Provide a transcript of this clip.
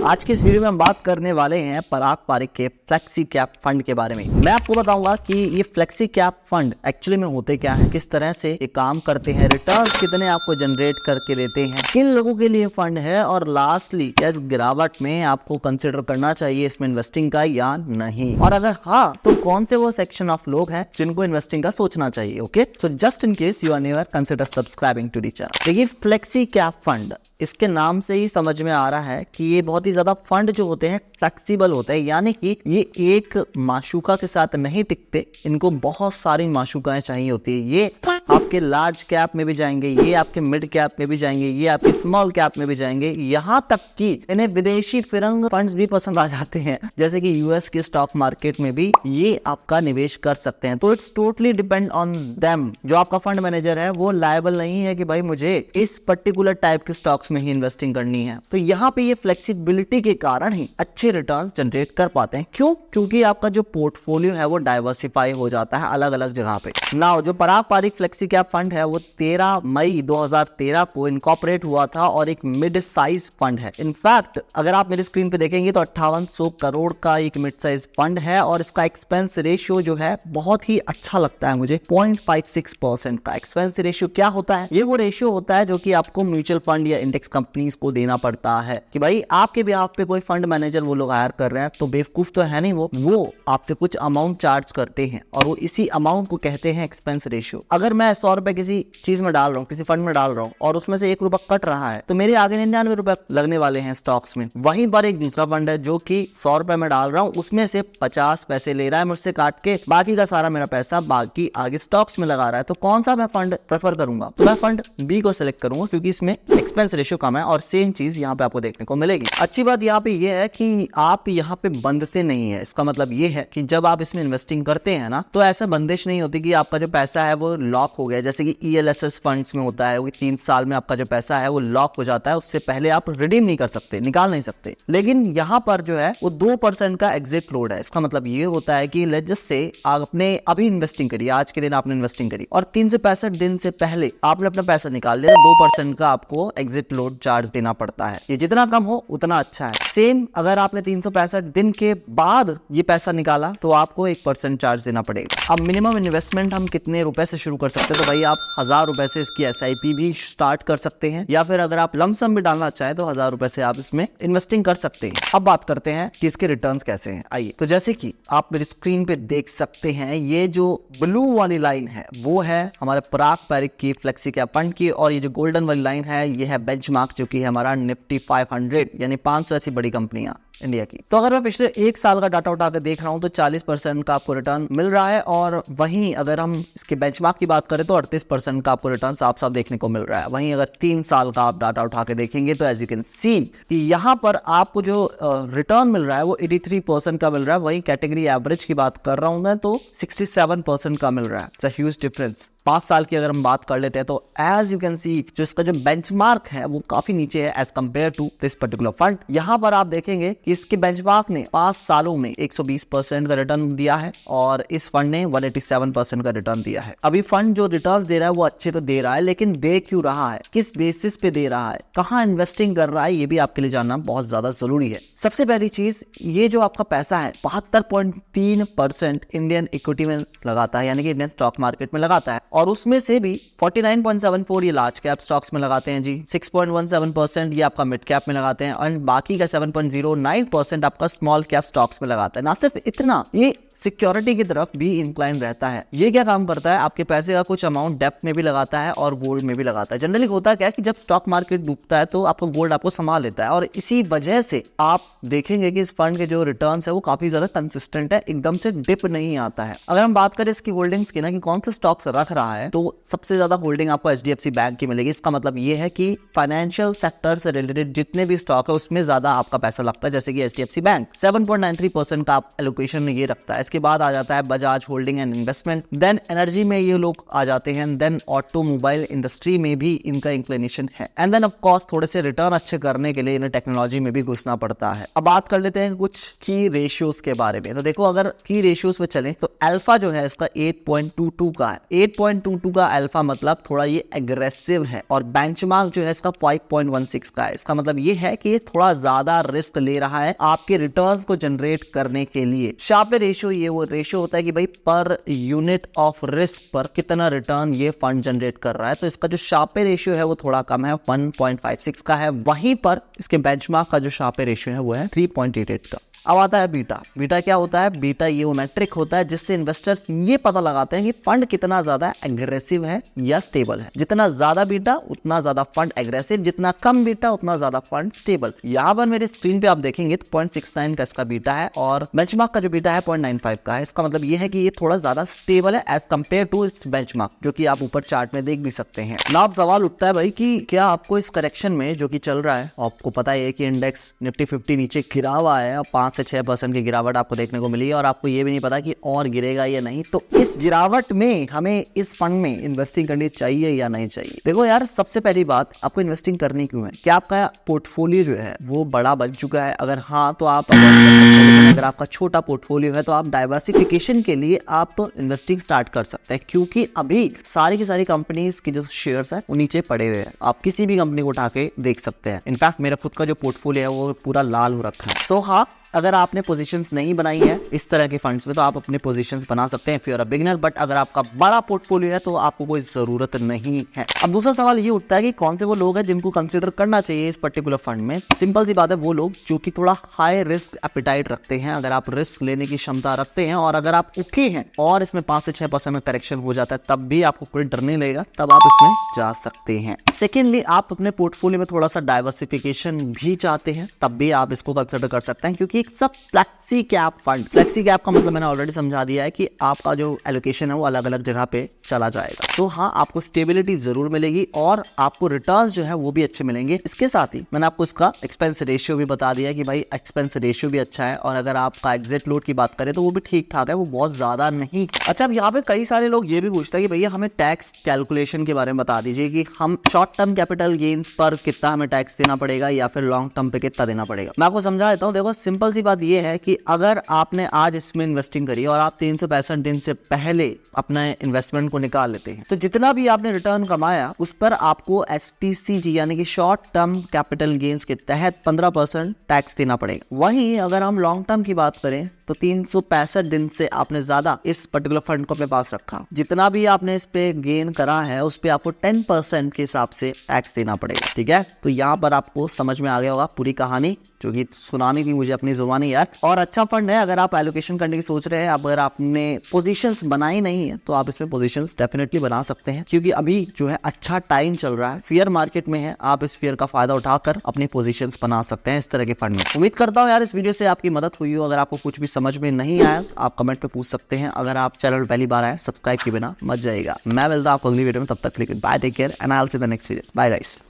आज की इस वीडियो में हम बात करने वाले हैं पराग पारिक के फ्लेक्सी कैप फंड के बारे में। मैं आपको बताऊंगा कि ये फ्लेक्सी कैप फंड एक्चुअली में होते क्या है, किस तरह से ये काम करते हैं, रिटर्न कितने आपको जनरेट करके देते हैं, किन लोगों के लिए फंड है और लास्टली क्या इस गिरावट में आपको कंसिडर करना चाहिए इसमें इन्वेस्टिंग का या नहीं, और अगर हाँ तो कौन से वो सेक्शन ऑफ लोग हैं जिनको इन्वेस्टिंग का सोचना चाहिए। Okay, so just in case you are never consider subscribing to the channel. देखिए फ्लेक्सी कैप फंड, इसके नाम से ही समझ में आ रहा है कि ये बहुत ही ज्यादा फंड जो होते हैं फ्लेक्सिबल होते हैं, यानी कि ये एक माशूका के साथ नहीं टिकते, इनको बहुत सारी माशूकाएं चाहिए होती है। ये आपके लार्ज कैप में भी जाएंगे, ये आपके मिड कैप में भी जाएंगे, ये आपके स्मॉल कैप में भी जाएंगे, यहाँ तक कि इन्हें विदेशी फिरंग फंड्स भी पसंद आ जाते हैं, जैसे कि यूएस के स्टॉक मार्केट में भी ये आपका निवेश कर सकते हैं। तो it's totally depend on them. जो आपका फंड मैनेजर है वो लायबल नहीं है कि भाई मुझे इस पर्टिकुलर टाइप के स्टॉक्स में ही इन्वेस्टिंग करनी है। तो यहाँ पे ये फ्लेक्सिबिलिटी के कारण ही अच्छे रिटर्न जनरेट कर पाते हैं। क्यों? क्योंकि आपका जो पोर्टफोलियो है वो डाइवर्सिफाई हो जाता है अलग अलग जगह पे। नाउ जो पराग पारिक फ्लेक्सी कैप फंड है वो 13 मई 2013 को इनकॉर्पोरेट हुआ था और एक मिड साइज फंड है। इनफैक्ट अगर आप मेरे स्क्रीन पे देखेंगे तो 5800 करोड़ का एक मिड साइज फंड है और इसका एक्सपेंस रेशियो जो है बहुत ही अच्छा लगता है मुझे, 0.56% का एक्सपेंस रेशियो। क्या होता है? ये वो रेशियो होता है जो कि आपको म्यूचुअल फंड या इंडेक्स कंपनीज को देना पड़ता है कि भाई आपके ब्याह पे कोई फंड मैनेजर वो लोग हायर कर रहे हैं तो बेवकूफ तो है नहीं, वो आपसे कुछ अमाउंट चार्ज करते हैं और वो इसी अमाउंट को कहते हैं एक्सपेंस रेशियो। अगर मैं 100 रुपए किसी चीज में डाल रहा हूँ, किसी फंड में डाल रहा हूँ और उसमें से 1 रुपया कट रहा है तो मेरे आगे 99 रुपए लगने वाले हैं स्टॉक्स में। वहीं पर एक दूसरा फंड है जो कि 100 रुपए में डाल रहा हूँ, उसमें से 50 पैसे ले रहा है मुझसे काट के, बाकी का सारा मेरा पैसा बाकी आगे स्टॉक्स में लगा रहा है। तो कौन सा मैं फंड प्रेफर करूंगा? तो मैं फंड बी को सिलेक्ट करूंगा क्योंकि इसमें एक्सपेंस रेशियो कम है और सेम चीज यहाँ पे आपको देखने को मिलेगी। अच्छी बात यहाँ पे ये है कि आप यहाँ पे बंधते नहीं है। इसका मतलब ये है कि जब आप इसमें इन्वेस्टिंग करते हैं ना तो ऐसा बंदिश नहीं होती कि आपका जो पैसा है वो लॉक हो गया, जैसे कि ELSS फंड्स में होता है वो 3 साल में आपका जो पैसा है वो लॉक हो जाता है, उससे पहले आप रिडीम नहीं कर सकते, निकाल नहीं सकते। लेकिन यहाँ पर जो है वो 2% का एग्जिट लोड है। इसका मतलब ये होता है कि लेट्स जस्ट से आपने अभी इन्वेस्टिंग करी, आज के दिन आपने इन्वेस्टिंग करी और 3 से 65 दिन से पहले आपने अपना पैसा निकाल लिया, 2% का आपको एग्जिट लोड चार्ज देना पड़ता है। ये जितना कम हो उतना अच्छा है। सेम अगर आपने 365 दिन के बाद ये पैसा निकाला तो आपको 1% चार्ज देना पड़ेगा। अब मिनिमम इन्वेस्टमेंट हम कितने रुपए से शुरू कर सकते हैं? तो भाई आप 1000 रुपए से इसकी SIP भी स्टार्ट कर सकते हैं, या फिर अगर आप लमसम भी डालना चाहे तो 1000 रुपए से आप इसमें इन्वेस्टिंग कर सकते हैं। अब बात करते हैं कि इसके रिटर्न्स कैसे हैं। आइए, तो जैसे कि आप मेरी स्क्रीन पे देख सकते हैं, ये जो ब्लू वाली लाइन है वो है हमारे पराग पारिक की फ्लेक्सी कैप फंड की, और ये जो गोल्डन वाली लाइन है ये है बेंचमार्क जो कि है हमारा निफ्टी 500 यानी 500 ऐसी बड़ी कंपनियां इंडिया की। तो अगर मैं पिछले 1 साल का डाटा उठा कर देख रहा हूं तो 40% का आपको रिटर्न मिल रहा है, और वहीं अगर हम इसके बेंचमार्क की बात करें तो 38% का आपको रिटर्न साफ साफ देखने को मिल रहा है। वहीं अगर 3 साल का आप डाटा उठा के देखेंगे तो एज यू कैन सी कि यहाँ पर आपको जो रिटर्न मिल रहा है वो 83% का मिल रहा है। वहीं कैटेगरी एवरेज की बात कर रहा हूं मैं तो 67% का मिल रहा है। It's a huge difference. 5 साल की अगर हम बात कर लेते हैं तो एज यू कैन सी जो इसका जो बेंचमार्क है वो काफी नीचे है as compare to this particular fund. यहाँ पर आप देखेंगे कि इसके बेंचमार्क ने 5 सालों में 120% का रिटर्न दिया है और इस फंड ने 187% का रिटर्न दिया है। अभी फंड जो रिटर्न दे रहा है वो अच्छे तो दे रहा है, लेकिन दे क्यों रहा है, किस बेसिस पे दे रहा है, कहाँ इन्वेस्टिंग कर रहा है, ये भी आपके लिए जानना बहुत ज्यादा जरूरी है। सबसे पहली चीज, ये जो आपका पैसा है 72.3% इंडियन इक्विटी में लगाता है, यानी कि इंडियन स्टॉक मार्केट में लगाता है, और उसमें से भी 49.74 ये लार्ज कैप स्टॉक्स में लगाते हैं जी, 6.17% ये आपका मिड कैप में लगाते हैं, और बाकी का 7.09% आपका स्मॉल कैप स्टॉक्स में लगाता है। ना सिर्फ इतना, ये सिक्योरिटी की तरफ भी इंक्लाइन रहता है। ये क्या काम करता है, आपके पैसे का कुछ अमाउंट डेप्थ में भी लगाता है और गोल्ड में भी लगाता है। जनरली होता क्या है कि जब स्टॉक मार्केट डूबता है तो आपका गोल्ड आपको संभाल लेता है, और इसी वजह से आप देखेंगे कि इस फंड के जो रिटर्न्स है वो काफी ज्यादा कंसिस्टेंट है, एकदम से डिप नहीं आता है। अगर हम बात करें इसकी होल्डिंग्स की ना कि कौन से स्टॉक्स रख रहा है, तो सबसे ज्यादा होल्डिंग आपको HDFC बैंक की मिलेगी। इसका मतलब ये है कि फाइनेंशियल सेक्टर से रिलेटेड जितने भी स्टॉक है उसमें ज्यादा आपका पैसा लगता है, जैसे कि HDFC बैंक 7.93% का एलोकेशन ये रखता है। इसके बाद आ जाता है Bajaj holding and investment, then energy में ये लोग आ जाते हैं, देन ऑटोमोबाइल इंडस्ट्री में भी इनका इंक्लिनेशन है, एंड देन ऑफ कोर्स थोड़े से रिटर्न अच्छे करने के लिए इन्हें टेक्नोलॉजी में भी घुसना पड़ता है। अब बात कर लेते हैं कुछ की रेशियोज के बारे में। तो देखो अगर की रेशियोज में चले तो अल्फा जो है इसका 8.22 का है। 8.22 का अल्फा मतलब थोड़ा ये एग्रेसिव है, और बेंचमार्क जो है इसका 5.16 का है। इसका मतलब ये है कि ये थोड़ा ज्यादा रिस्क ले रहा है आपके रिटर्न्स को जनरेट करने के लिए। शार्पे रेशियो ये वो रेशियो होता है कि भाई पर यूनिट ऑफ रिस्क पर कितना रिटर्न ये फंड जनरेट कर रहा है। तो इसका जो शार्पे रेशियो है वो थोड़ा कम है, 1.56 का है। वहीं पर इसके बेंचमार्क का जो शार्पे रेशियो है वो है 3.88 का। अब आता है बीटा। बीटा क्या होता है? बीटा ये वो मैट्रिक होता है जिससे इन्वेस्टर्स ये पता लगाते हैं कि फंड कितना ज्यादा एग्रेसिव है या स्टेबल है। जितना ज्यादा बीटा उतना ज्यादा फंड एग्रेसिव, जितना कम बीटा उतना ज्यादा फंड स्टेबल। यहाँ पर मेरे स्क्रीन पे आप देखेंगे तो 0.69 का इसका बीटा है, और बेंचमार्क का जो बीटा है 0.95 का है। इसका मतलब ये है कि ये थोड़ा ज्यादा स्टेबल है एज कम्पेयर टू इस बेंचमार्क, जो कि आप ऊपर चार्ट में देख भी सकते हैं। ना अब सवाल उठता है भाई कि क्या आपको इस करेक्शन में जो कि चल रहा है, आपको पता है कि इंडेक्स निफ्टी 50 नीचे गिरा हुआ है और 5 से 6% की गिरावट आपको देखने को मिली है, और आपको ये भी नहीं पता कि और गिरेगा या नहीं। तो इस गिरावट में हमें इस फंड में इन्वेस्टिंग करनी चाहिए या नहीं चाहिए? देखो यार, सबसे पहली बात, आपको इन्वेस्टिंग करनी क्यों है? क्या आपका पोर्टफोलियो जो है वो बड़ा बन चुका है? अगर हाँ तो आप अगर आपका छोटा पोर्टफोलियो है तो आप डाइवर्सिफिकेशन के लिए आप इन्वेस्टिंग स्टार्ट कर सकते हैं, क्योंकि अभी सारी की सारी कंपनीज के जो शेयर्स हैं वो नीचे पड़े हुए हैं। आप किसी भी कंपनी को उठा के देख सकते हैं। इनफैक्ट मेरा खुद का जो पोर्टफोलियो है वो पूरा लाल हो रखा है। सो हाँ, अगर आपने पोजीशंस नहीं बनाई है इस तरह के फंड्स में तो आप अपने पोजीशंस बना सकते हैं if you are a beginner, but अगर आपका बड़ा पोर्टफोलियो है तो आपको कोई जरूरत नहीं है। अब दूसरा सवाल ये उठता है कि कौन से वो लोग हैं जिनको कंसीडर करना चाहिए इस पर्टिकुलर फंड में। सिंपल सी बात है, वो लोग जो कि थोड़ा हाई रिस्क एपिटाइट रखते हैं। अगर आप रिस्क लेने की क्षमता रखते हैं और अगर आप उठे हैं और इसमें 5 से 6% में करेक्शन हो जाता है तब भी आपको कोई डर नहीं लगेगा, तब आप इसमें जा सकते हैं। सेकेंडली, आप अपने पोर्टफोलियो में थोड़ा सा डाइवर्सिफिकेशन भी चाहते हैं तब भी आप इसको कंसीडर कर सकते हैं, क्योंकि एक सब flexi cap fund. Flexi cap का मतलब मैंने ऑलरेडी समझा दिया है कि आपका जो एलोकेशन है वो अलग अलग जगह पे चला जाएगा। तो हाँ, आपको स्टेबिलिटी जरूर मिलेगी और आपको रिटर्न्स जो है वो भी अच्छे मिलेंगे। इसके साथ ही मैंने आपको इसका एक्सपेंस रेशियो भी बता दिया कि भाई एक्सपेंस रेशियो भी अच्छा है, और अगर आपका एग्जिट लोड की बात करें तो वो भी ठीक ठाक है, वो बहुत ज्यादा नहीं। अच्छा, अब यहाँ पे कई सारे लोग ये भी पूछते हैं कि भैया हमें टैक्स कैलकुलेशन के बारे में बता दीजिए कि हम शॉर्ट टर्म कैपिटल गेन्स पर कितना हमें टैक्स देना पड़ेगा या फिर लॉन्ग टर्म पे कितना देना पड़ेगा। मैं आपको समझा देता हूँ। देखो, सिंपल सी बात ये है कि अगर आपने आज इसमें इन्वेस्टिंग करी और आप 365 दिन से पहले अपने इन्वेस्टमेंट को निकाल लेते हैं तो जितना भी आपने रिटर्न कमाया उस पर आपको STCG यानी कि शॉर्ट टर्म कैपिटल गेन्स के तहत 15% टैक्स देना पड़ेगा। वहीं अगर हम लॉन्ग टर्म की बात करें तो 365 दिन से आपने ज्यादा इस पर्टिकुलर फंड को अपने पास रखा, जितना भी आपने इस पे गेन करा है उस पे आपको 10% के हिसाब से टैक्स देना पड़ेगा। ठीक है, तो यहाँ पर आपको समझ में आ गया होगा पूरी कहानी, जो कि सुनानी थी मुझे अपनी जुबानी यार। और अच्छा फंड है, अगर आप एलोकेशन करने की सोच रहे हैं, अगर आपने पोजीशंस बनाई नहीं है तो आप इसमें पोजीशंस डेफिनेटली बना सकते हैं, क्योंकि अभी जो है अच्छा टाइम चल रहा है, फेयर मार्केट में है। आप इस फेयर का फायदा उठाकर अपनी पोजीशंस बना सकते हैं इस तरह के फंड में। उम्मीद करता हूँ यार इस वीडियो से आपकी मदद हुई हो। अगर आपको कुछ भी समझ में नहीं आया आप कमेंट पे पूछ सकते हैं। अगर आप चैनल पहली बार आए, सब्सक्राइब किए बिना मत जाइएगा। मैं मिलता हूं आपको अगली वीडियो में, तब तक के लिए bye, take care and I will see the next video. Bye guys.